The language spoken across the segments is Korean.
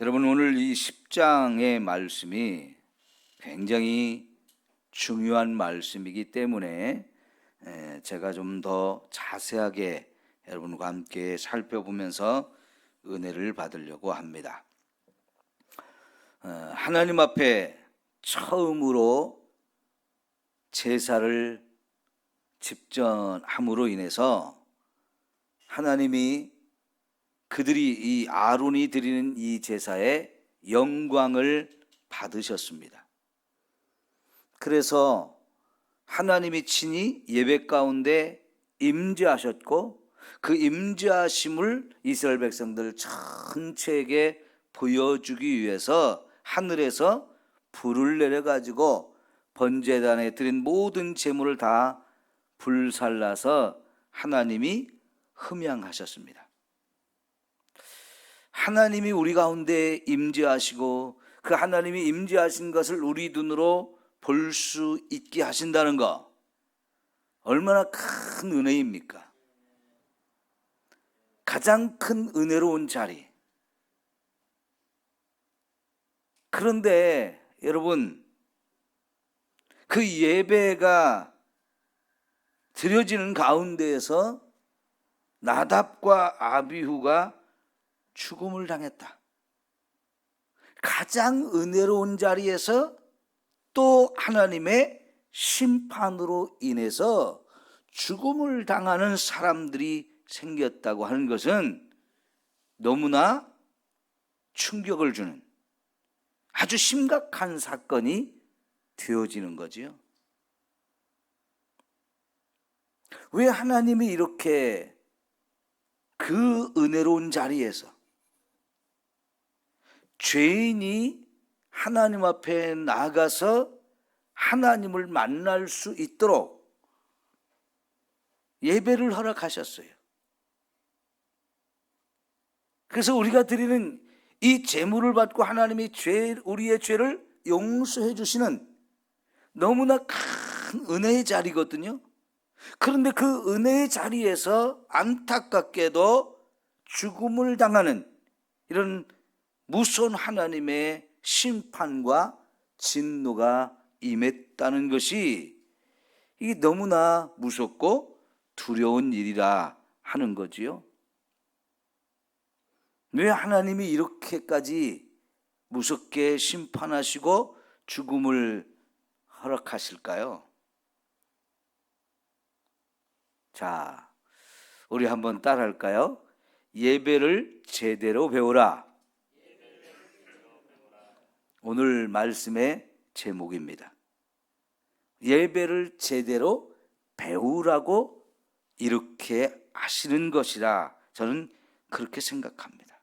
여러분, 오늘 이 10장의 말씀이 굉장히 중요한 말씀이기 때문에 제가 좀 더 자세하게 여러분과 함께 살펴보면서 은혜를 받으려고 합니다. 하나님 앞에 처음으로 제사를 집전함으로 인해서 하나님이 그들이 이 아론이 드리는 이 제사의 영광을 받으셨습니다. 그래서 하나님이 친히 예배 가운데 임재하셨고 그 임재하심을 이스라엘 백성들 전체에게 보여주기 위해서 하늘에서 불을 내려가지고 번제단에 드린 모든 제물을 다 불살라서 하나님이 흠양하셨습니다. 하나님이 우리 가운데 임재하시고 그 하나님이 임재하신 것을 우리 눈으로 볼 수 있게 하신다는 것, 얼마나 큰 은혜입니까? 가장 큰 은혜로운 자리. 그런데 여러분, 그 예배가 드려지는 가운데에서 나답과 아비후가 죽음을 당했다. 가장 은혜로운 자리에서 또 하나님의 심판으로 인해서 죽음을 당하는 사람들이 생겼다고 하는 것은 너무나 충격을 주는 아주 심각한 사건이 되어지는 거지요. 왜 하나님이 이렇게 그 은혜로운 자리에서 죄인이 하나님 앞에 나가서 하나님을 만날 수 있도록 예배를 허락하셨어요. 그래서 우리가 드리는 이 제물을 받고 하나님이 우리의 죄를 용서해 주시는 너무나 큰 은혜의 자리거든요. 그런데 그 은혜의 자리에서 안타깝게도 죽음을 당하는 이런 무서운 하나님의 심판과 진노가 임했다는 것이 이게 너무나 무섭고 두려운 일이라 하는 거지요. 왜 하나님이 이렇게까지 무섭게 심판하시고 죽음을 허락하실까요? 자, 우리 한번 따라할까요? 예배를 제대로 배우라. 오늘 말씀의 제목입니다. 예배를 제대로 배우라고 이렇게 하시는 것이라 저는 그렇게 생각합니다.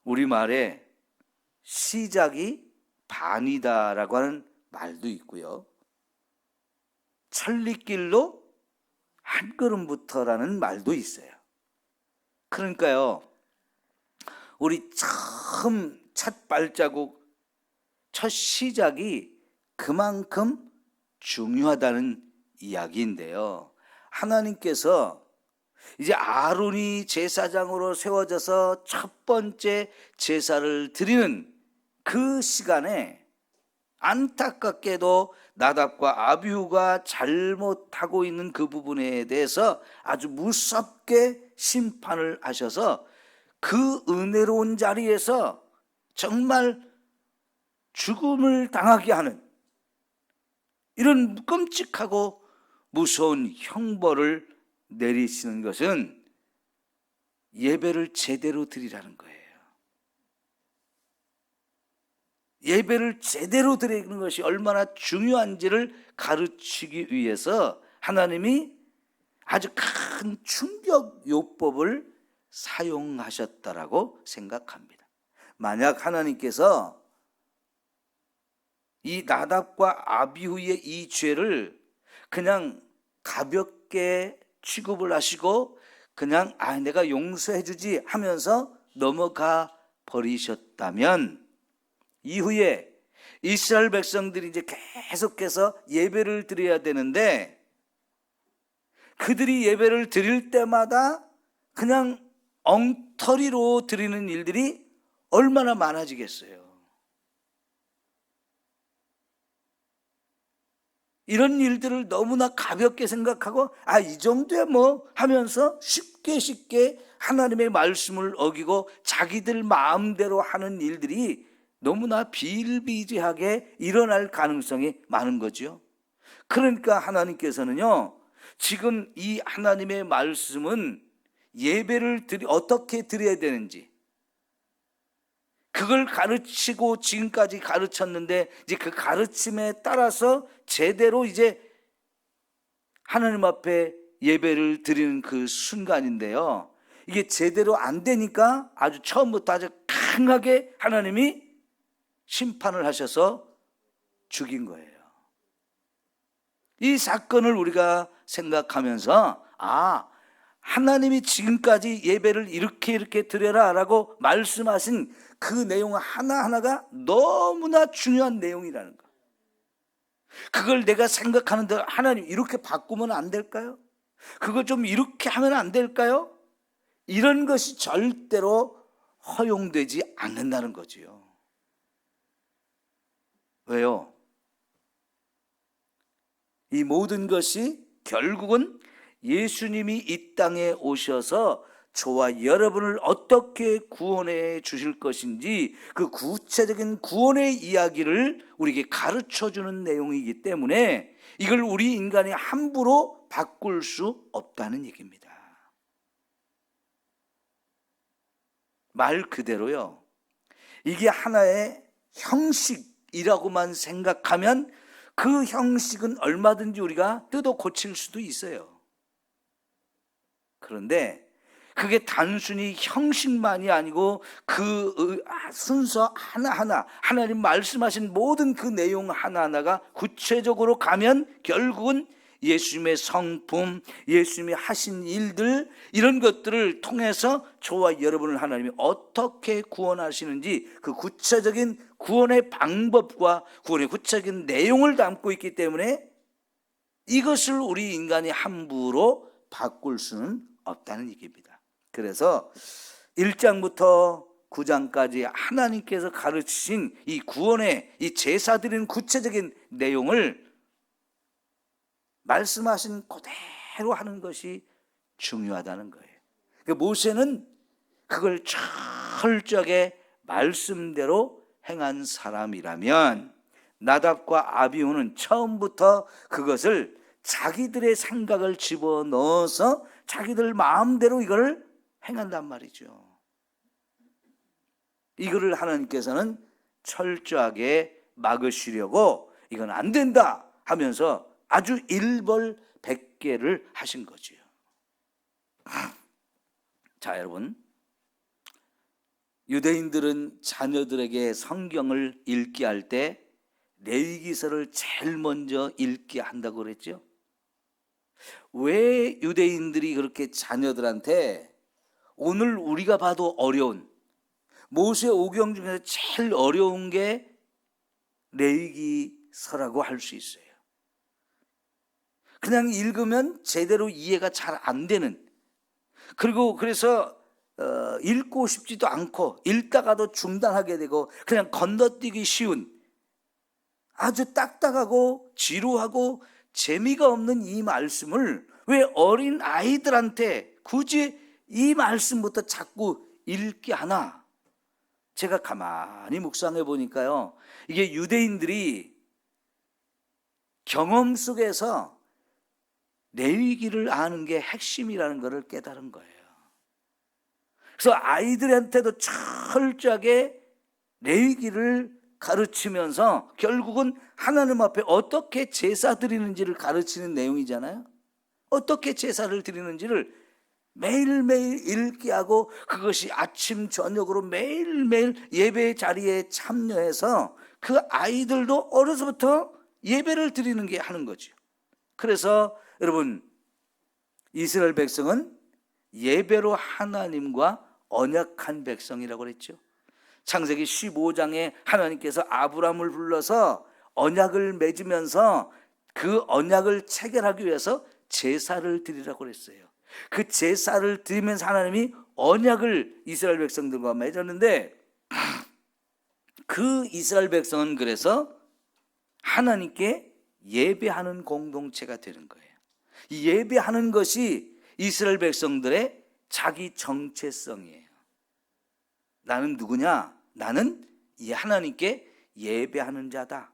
우리말에 시작이 반이다라고 하는 말도 있고요. 천리길로 한 걸음부터라는 말도 있어요. 그러니까요, 우리 처음 첫 발자국, 첫 시작이 그만큼 중요하다는 이야기인데요. 하나님께서 이제 아론이 제사장으로 세워져서 첫 번째 제사를 드리는 그 시간에 안타깝게도 나답과 아비후가 잘못하고 있는 그 부분에 대해서 아주 무섭게 심판을 하셔서 그 은혜로운 자리에서 정말 죽음을 당하게 하는 이런 끔찍하고 무서운 형벌을 내리시는 것은 예배를 제대로 드리라는 거예요. 예배를 제대로 드리는 것이 얼마나 중요한지를 가르치기 위해서 하나님이 아주 큰 충격 요법을 사용하셨다라고 생각합니다. 만약 하나님께서 이 나답과 아비후의 이 죄를 그냥 가볍게 취급을 하시고 그냥 내가 용서해 주지 하면서 넘어가 버리셨다면 이후에 이스라엘 백성들이 이제 계속해서 예배를 드려야 되는데 그들이 예배를 드릴 때마다 그냥 엉터리로 드리는 일들이 얼마나 많아지겠어요. 이런 일들을 너무나 가볍게 생각하고 이 정도야 뭐 하면서 쉽게 하나님의 말씀을 어기고 자기들 마음대로 하는 일들이 너무나 비일비재하게 일어날 가능성이 많은 거죠. 그러니까 하나님께서는요, 지금 이 하나님의 말씀은 예배를 어떻게 드려야 되는지 그걸 가르치고 지금까지 가르쳤는데, 이제 그 가르침에 따라서 제대로 이제 하나님 앞에 예배를 드리는 그 순간인데요, 이게 제대로 안 되니까 아주 처음부터 아주 강하게 하나님이 심판을 하셔서 죽인 거예요. 이 사건을 우리가 생각하면서 하나님이 지금까지 예배를 이렇게 드려라 라고 말씀하신 그 내용 하나하나가 너무나 중요한 내용이라는 거. 그걸 내가 생각하는 대로 하나님 이렇게 바꾸면 안 될까요? 그거 좀 이렇게 하면 안 될까요? 이런 것이 절대로 허용되지 않는다는 거지요. 왜요? 이 모든 것이 결국은 예수님이 이 땅에 오셔서 저와 여러분을 어떻게 구원해 주실 것인지 그 구체적인 구원의 이야기를 우리에게 가르쳐주는 내용이기 때문에 이걸 우리 인간이 함부로 바꿀 수 없다는 얘기입니다. 말 그대로요, 이게 하나의 형식이라고만 생각하면 그 형식은 얼마든지 우리가 뜯어 고칠 수도 있어요. 그런데 그게 단순히 형식만이 아니고 그 순서 하나하나, 하나님 말씀하신 모든 그 내용 하나하나가 구체적으로 가면 결국은 예수님의 성품, 예수님이 하신 일들, 이런 것들을 통해서 저와 여러분을 하나님이 어떻게 구원하시는지 그 구체적인 구원의 방법과 구원의 구체적인 내용을 담고 있기 때문에 이것을 우리 인간이 함부로 바꿀 수는 없다는 얘기입니다. 그래서 1장부터 9장까지 하나님께서 가르치신 이 구원의 이 제사 드리는 구체적인 내용을 말씀하신 그대로 하는 것이 중요하다는 거예요. 모세는 그걸 철저하게 말씀대로 행한 사람이라면 나답과 아비후는 처음부터 그것을 자기들의 생각을 집어넣어서 자기들 마음대로 이걸 행한단 말이죠. 이거를 하나님께서는 철저하게 막으시려고 이건 안 된다 하면서 아주 일벌백계를 하신 거지요. 자, 여러분, 유대인들은 자녀들에게 성경을 읽게 할 때 레위기서를 제일 먼저 읽게 한다고 그랬죠. 왜 유대인들이 그렇게 자녀들한테 오늘 우리가 봐도 어려운 모세 오경 중에서 제일 어려운 게 레위기서라고 할 수 있어요. 그냥 읽으면 제대로 이해가 잘 안 되는, 그리고 그래서 읽고 싶지도 않고 읽다가도 중단하게 되고 그냥 건너뛰기 쉬운 아주 딱딱하고 지루하고 재미가 없는 이 말씀을 왜 어린 아이들한테 굳이 이 말씀부터 자꾸 읽게 하나? 제가 가만히 묵상해 보니까요, 이게 유대인들이 경험 속에서 레위기를 아는 게 핵심이라는 것을 깨달은 거예요. 그래서 아이들한테도 철저하게 레위기를 가르치면서 결국은 하나님 앞에 어떻게 제사 드리는지를 가르치는 내용이잖아요. 어떻게 제사를 드리는지를 매일매일 읽게 하고 그것이 아침 저녁으로 매일매일 예배 자리에 참여해서 그 아이들도 어려서부터 예배를 드리는 게 하는 거죠. 그래서 여러분, 이스라엘 백성은 예배로 하나님과 언약한 백성이라고 그랬죠. 창세기 15장에 하나님께서 아브라함을 불러서 언약을 맺으면서 그 언약을 체결하기 위해서 제사를 드리라고 그랬어요. 그 제사를 드리면서 하나님이 언약을 이스라엘 백성들과 맺었는데 그 이스라엘 백성은 그래서 하나님께 예배하는 공동체가 되는 거예요. 이 예배하는 것이 이스라엘 백성들의 자기 정체성이에요. 나는 누구냐? 나는 이 하나님께 예배하는 자다.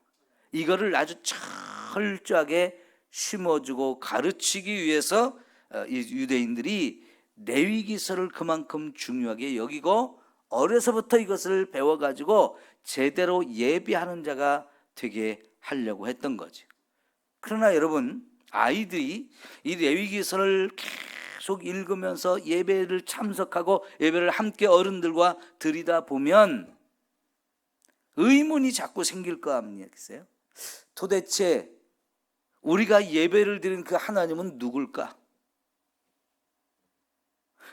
이거를 아주 철저하게 심어주고 가르치기 위해서 이 유대인들이 레위기서를 그만큼 중요하게 여기고 어려서부터 이것을 배워가지고 제대로 예배하는 자가 되게 하려고 했던 거죠. 그러나 여러분, 아이들이 이 레위기서를 계속 읽으면서 예배를 참석하고 예배를 함께 어른들과 드리다 보면 의문이 자꾸 생길 거 아니겠어요? 도대체 우리가 예배를 드리는 그 하나님은 누굴까?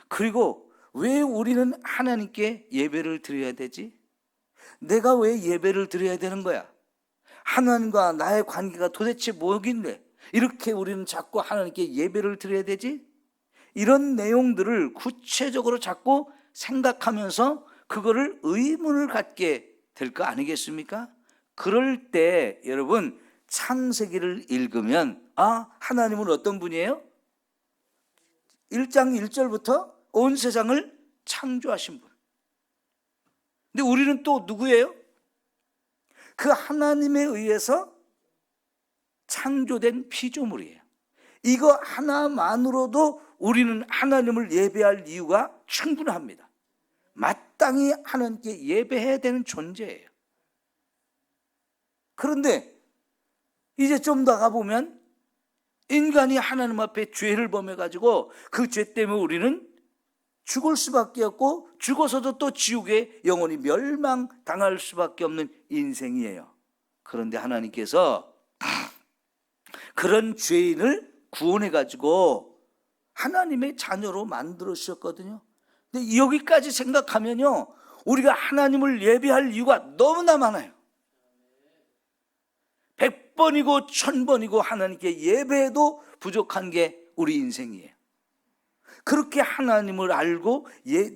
그리고 왜 우리는 하나님께 예배를 드려야 되지? 내가 왜 예배를 드려야 되는 거야? 하나님과 나의 관계가 도대체 뭐길래 이렇게 우리는 자꾸 하나님께 예배를 드려야 되지? 이런 내용들을 구체적으로 자꾸 생각하면서 그거를 의문을 갖게 될 거 아니겠습니까? 그럴 때 여러분, 창세기를 읽으면 하나님은 어떤 분이에요? 1장 1절부터 온 세상을 창조하신 분. 근데 우리는 또 누구예요? 그 하나님에 의해서 창조된 피조물이에요. 이거 하나만으로도 우리는 하나님을 예배할 이유가 충분합니다. 마땅히 하나님께 예배해야 되는 존재예요. 그런데 이제 좀 더 가보면 인간이 하나님 앞에 죄를 범해가지고 그 죄 때문에 우리는 죽을 수밖에 없고 죽어서도 또 지옥에 영원히 멸망당할 수밖에 없는 인생이에요. 그런데 하나님께서 그런 죄인을 구원해가지고 하나님의 자녀로 만들어 주셨거든요. 근데 여기까지 생각하면요, 우리가 하나님을 예배할 이유가 너무나 많아요. 100번이고 1000번이고 하나님께 예배해도 부족한 게 우리 인생이에요. 그렇게 하나님을 알고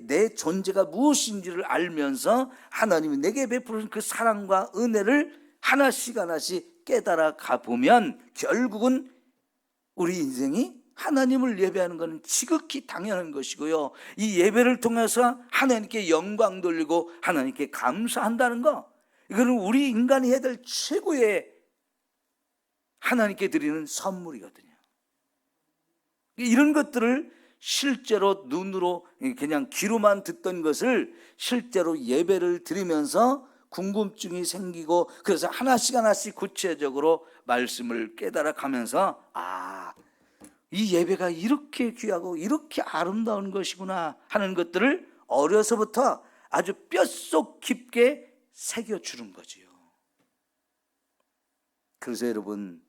내 존재가 무엇인지를 알면서 하나님이 내게 베푸는 그 사랑과 은혜를 하나씩 하나씩 깨달아 가보면 결국은 우리 인생이 하나님을 예배하는 것은 지극히 당연한 것이고요, 이 예배를 통해서 하나님께 영광 돌리고 하나님께 감사한다는 거, 이거는 우리 인간이 해야 될 최고의 하나님께 드리는 선물이거든요. 이런 것들을 실제로 눈으로 그냥 귀로만 듣던 것을 실제로 예배를 드리면서 궁금증이 생기고, 그래서 하나씩 하나씩 구체적으로 말씀을 깨달아 가면서 이 예배가 이렇게 귀하고 이렇게 아름다운 것이구나 하는 것들을 어려서부터 아주 뼛속 깊게 새겨주는 거지요. 그래서 여러분,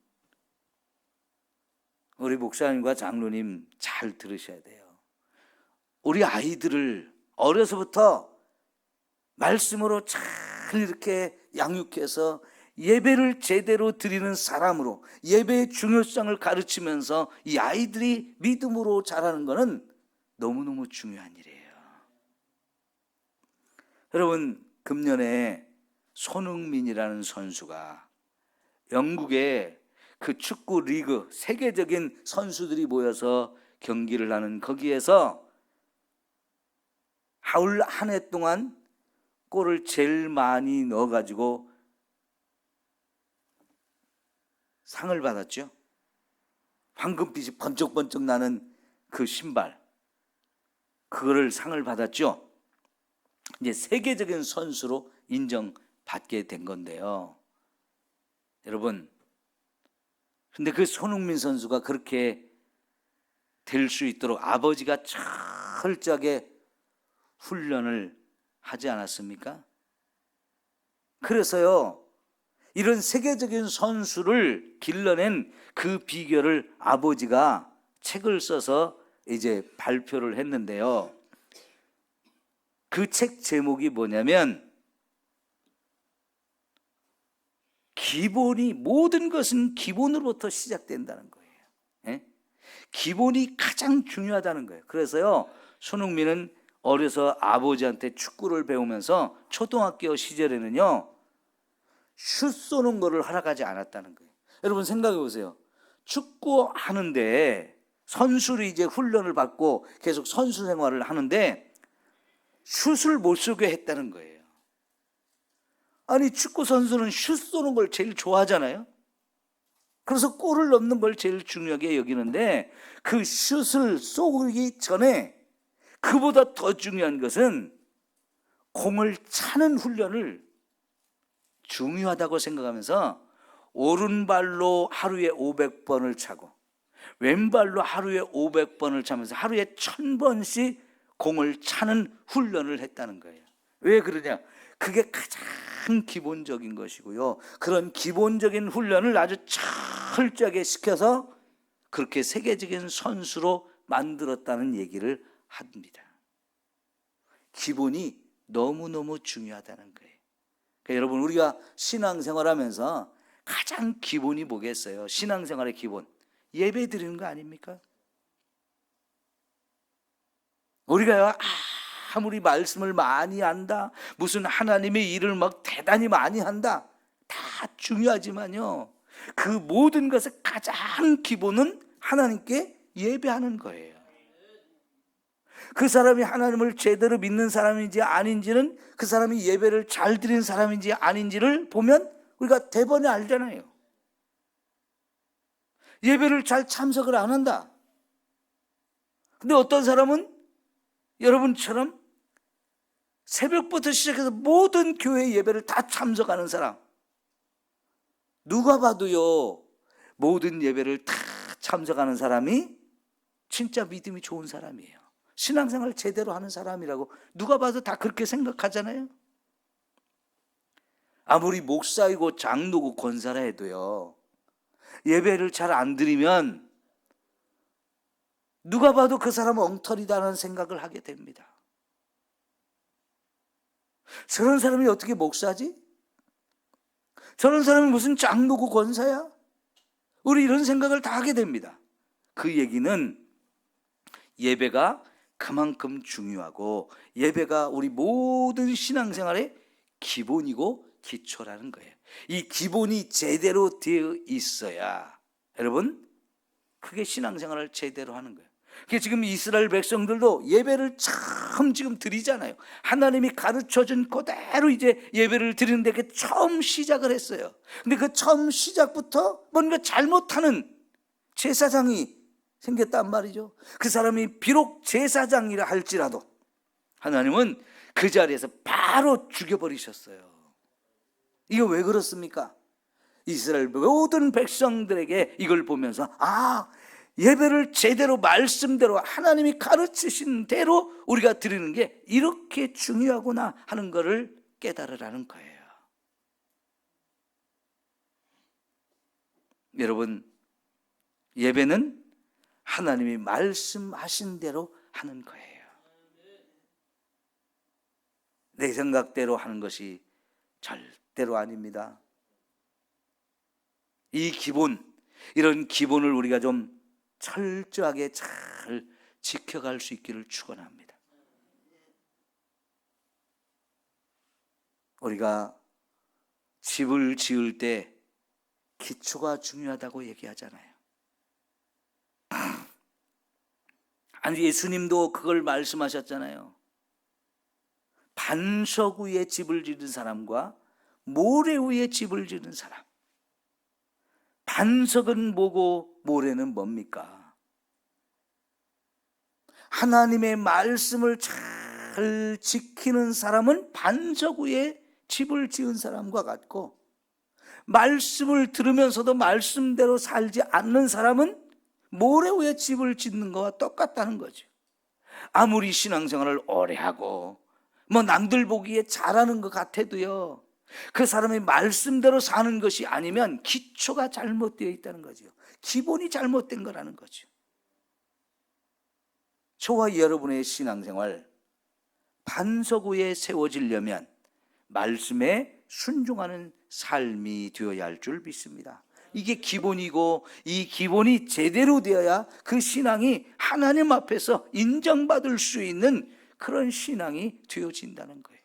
우리 목사님과 장로님 잘 들으셔야 돼요. 우리 아이들을 어려서부터 말씀으로 잘 이렇게 양육해서 예배를 제대로 드리는 사람으로 예배의 중요성을 가르치면서 이 아이들이 믿음으로 자라는 것은 너무너무 중요한 일이에요. 여러분, 금년에 손흥민이라는 선수가 영국의 그 축구 리그, 세계적인 선수들이 모여서 경기를 하는 거기에서 한 해 동안 골을 제일 많이 넣어가지고 상을 받았죠. 황금빛이 번쩍번쩍 나는 그 신발, 그거를 상을 받았죠. 이제 세계적인 선수로 인정받게 된 건데요. 여러분, 근데 그 손흥민 선수가 그렇게 될 수 있도록 아버지가 철저하게 훈련을 하지 않았습니까? 그래서요, 이런 세계적인 선수를 길러낸 그 비결을 아버지가 책을 써서 이제 발표를 했는데요. 그 책 제목이 뭐냐면, 기본이, 모든 것은 기본으로부터 시작된다는 거예요. 기본이 가장 중요하다는 거예요. 그래서요, 손흥민은 어려서 아버지한테 축구를 배우면서 초등학교 시절에는요, 슛 쏘는 거를 허락하지 않았다는 거예요. 여러분 생각해 보세요. 축구 하는데 선수를 이제 훈련을 받고 계속 선수 생활을 하는데 슛을 못 쏘게 했다는 거예요. 아니, 축구 선수는 슛 쏘는 걸 제일 좋아하잖아요. 그래서 골을 넣는 걸 제일 중요하게 여기는데 그 슛을 쏘기 전에 그보다 더 중요한 것은 공을 차는 훈련을 중요하다고 생각하면서 오른발로 하루에 500번을 차고 왼발로 하루에 500번을 차면서 하루에 1000번씩 공을 차는 훈련을 했다는 거예요. 왜 그러냐? 그게 가장 기본적인 것이고요. 그런 기본적인 훈련을 아주 철저하게 시켜서 그렇게 세계적인 선수로 만들었다는 얘기를 합니다. 기본이 너무너무 중요하다는 거예요. 그러니까 여러분, 우리가 신앙생활 하면서 가장 기본이 뭐겠어요? 신앙생활의 기본, 예배 드리는 거 아닙니까? 우리가 아무리 말씀을 많이 한다, 무슨 하나님의 일을 막 대단히 많이 한다, 다 중요하지만요, 그 모든 것의 가장 기본은 하나님께 예배하는 거예요. 그 사람이 하나님을 제대로 믿는 사람인지 아닌지는 그 사람이 예배를 잘 드리는 사람인지 아닌지를 보면 우리가 대번에 알잖아요. 예배를 잘 참석을 안 한다. 근데 어떤 사람은 여러분처럼 새벽부터 시작해서 모든 교회 예배를 다 참석하는 사람, 누가 봐도요, 모든 예배를 다 참석하는 사람이 진짜 믿음이 좋은 사람이에요. 신앙생활을 제대로 하는 사람이라고 누가 봐도 다 그렇게 생각하잖아요. 아무리 목사이고 장로고 권사라 해도요, 예배를 잘 안 드리면 누가 봐도 그 사람은 엉터리다는 생각을 하게 됩니다. 저런 사람이 어떻게 목사지? 저런 사람이 무슨 장로고 권사야? 우리 이런 생각을 다 하게 됩니다. 그 얘기는 예배가 그만큼 중요하고 예배가 우리 모든 신앙생활의 기본이고 기초라는 거예요. 이 기본이 제대로 되어 있어야 여러분, 그게 신앙생활을 제대로 하는 거예요. 그게 지금 이스라엘 백성들도 예배를 참 지금 드리잖아요. 하나님이 가르쳐준 그대로 이제 예배를 드리는데 그 처음 시작을 했어요. 근데 그 처음 시작부터 뭔가 잘못하는 제사장이 생겼단 말이죠. 그 사람이 비록 제사장이라 할지라도 하나님은 그 자리에서 바로 죽여버리셨어요. 이거 왜 그렇습니까? 이스라엘 모든 백성들에게 이걸 보면서 예배를 제대로 말씀대로 하나님이 가르치신 대로 우리가 드리는 게 이렇게 중요하구나 하는 것을 깨달으라는 거예요. 여러분, 예배는 하나님이 말씀하신 대로 하는 거예요. 내 생각대로 하는 것이 절대로 아닙니다. 이 기본, 이런 기본을 우리가 좀 철저하게 잘 지켜갈 수 있기를 축원합니다. 우리가 집을 지을 때 기초가 중요하다고 얘기하잖아요. 아니, 예수님도 그걸 말씀하셨잖아요. 반석 위에 집을 지은 사람과 모래 위에 집을 지은 사람. 반석은 뭐고 모래는 뭡니까? 하나님의 말씀을 잘 지키는 사람은 반석 위에 집을 지은 사람과 같고, 말씀을 들으면서도 말씀대로 살지 않는 사람은 모래 위에 집을 짓는 것과 똑같다는 거죠. 아무리 신앙생활을 오래 하고 남들 보기에 잘하는 것 같아도요, 그 사람의 말씀대로 사는 것이 아니면 기초가 잘못되어 있다는 거죠. 기본이 잘못된 거라는 거죠. 저와 여러분의 신앙생활, 반석 위에 세워지려면 말씀에 순종하는 삶이 되어야 할 줄 믿습니다. 이게 기본이고, 이 기본이 제대로 되어야 그 신앙이 하나님 앞에서 인정받을 수 있는 그런 신앙이 되어진다는 거예요.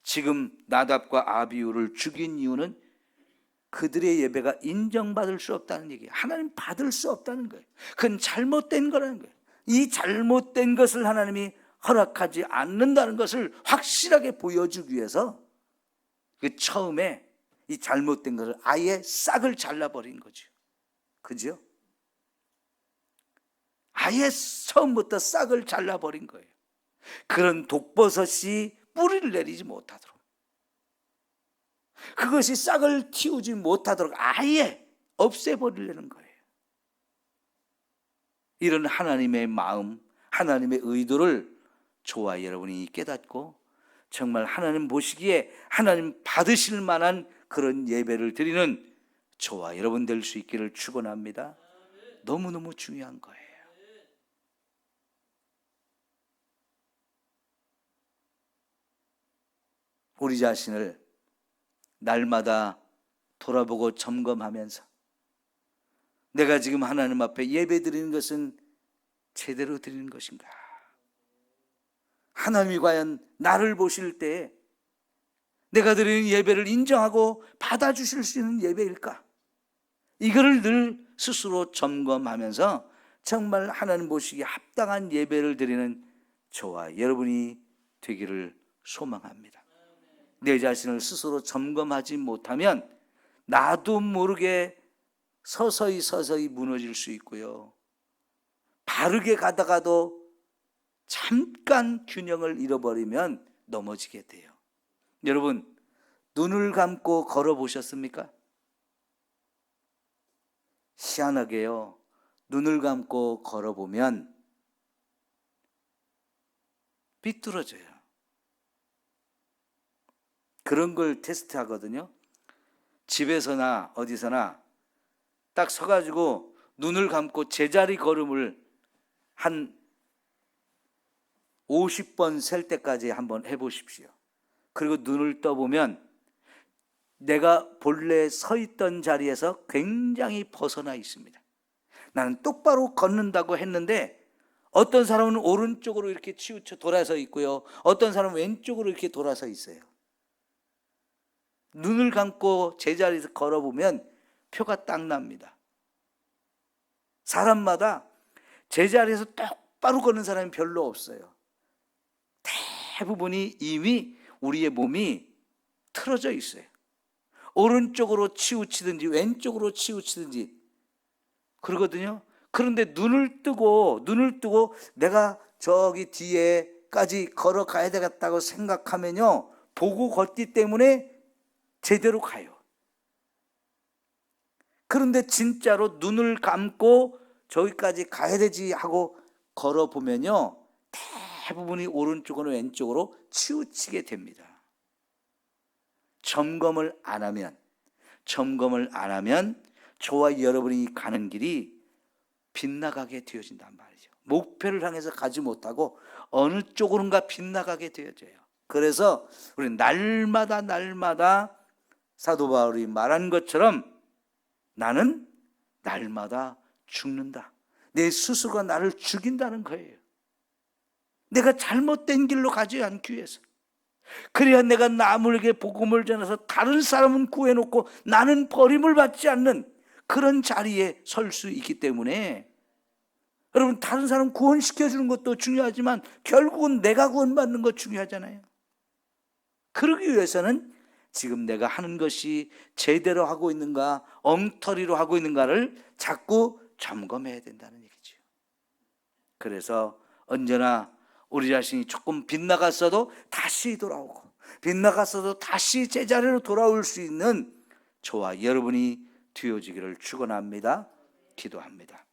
지금 나답과 아비후를 죽인 이유는 그들의 예배가 인정받을 수 없다는 얘기예요. 하나님 받을 수 없다는 거예요. 그건 잘못된 거라는 거예요. 이 잘못된 것을 하나님이 허락하지 않는다는 것을 확실하게 보여주기 위해서 그 처음에 이 잘못된 것을 아예 싹을 잘라버린 거죠. 그죠? 아예 처음부터 싹을 잘라버린 거예요. 그런 독버섯이 뿌리를 내리지 못하도록, 그것이 싹을 틔우지 못하도록 아예 없애버리려는 거예요. 이런 하나님의 마음, 하나님의 의도를 저와 여러분이 깨닫고 정말 하나님 보시기에 하나님 받으실 만한 그런 예배를 드리는 저와 여러분 될 수 있기를 축원합니다. 너무너무 중요한 거예요. 우리 자신을 날마다 돌아보고 점검하면서 내가 지금 하나님 앞에 예배 드리는 것은 제대로 드리는 것인가? 하나님이 과연 나를 보실 때 내가 드리는 예배를 인정하고 받아주실 수 있는 예배일까? 이거를 늘 스스로 점검하면서 정말 하나님 보시기에 합당한 예배를 드리는 저와 여러분이 되기를 소망합니다. 내 자신을 스스로 점검하지 못하면 나도 모르게 서서히 무너질 수 있고요. 바르게 가다가도 잠깐 균형을 잃어버리면 넘어지게 돼요. 여러분, 눈을 감고 걸어보셨습니까? 희한하게요, 눈을 감고 걸어보면 삐뚤어져요. 그런 걸 테스트하거든요. 집에서나 어디서나 딱 서가지고 눈을 감고 제자리 걸음을 한 50번 셀 때까지 한번 해보십시오. 그리고 눈을 떠보면 내가 본래 서 있던 자리에서 굉장히 벗어나 있습니다. 나는 똑바로 걷는다고 했는데 어떤 사람은 오른쪽으로 이렇게 치우쳐 돌아서 있고요, 어떤 사람은 왼쪽으로 이렇게 돌아서 있어요. 눈을 감고 제자리에서 걸어보면 표가 딱 납니다. 사람마다 제자리에서 똑바로 걷는 사람이 별로 없어요. 대부분이 이미 우리의 몸이 틀어져 있어요. 오른쪽으로 치우치든지 왼쪽으로 치우치든지 그러거든요. 그런데 눈을 뜨고 내가 저기 뒤에까지 걸어가야 되겠다고 생각하면요, 보고 걷기 때문에 제대로 가요. 그런데 진짜로 눈을 감고 저기까지 가야 되지 하고 걸어보면요, 대부분이 오른쪽으로 왼쪽으로 치우치게 됩니다. 점검을 안 하면 저와 여러분이 가는 길이 빗나가게 되어진단 말이죠. 목표를 향해서 가지 못하고 어느 쪽으로인가 빗나가게 되어져요. 그래서 우리는 날마다 사도 바울이 말한 것처럼 나는 날마다 죽는다. 내 스스로가 나를 죽인다는 거예요. 내가 잘못된 길로 가지 않기 위해서. 그래야 내가 남에게 복음을 전해서 다른 사람은 구해놓고 나는 버림을 받지 않는 그런 자리에 설 수 있기 때문에, 여러분, 다른 사람 구원시켜주는 것도 중요하지만 결국은 내가 구원받는 것 중요하잖아요. 그러기 위해서는 지금 내가 하는 것이 제대로 하고 있는가, 엉터리로 하고 있는가를 자꾸 점검해야 된다는 얘기죠. 그래서 언제나 우리 자신이 조금 빗나갔어도 다시 돌아오고, 빗나갔어도 다시 제자리로 돌아올 수 있는 저와 여러분이 되어지기를 축원합니다. 기도합니다.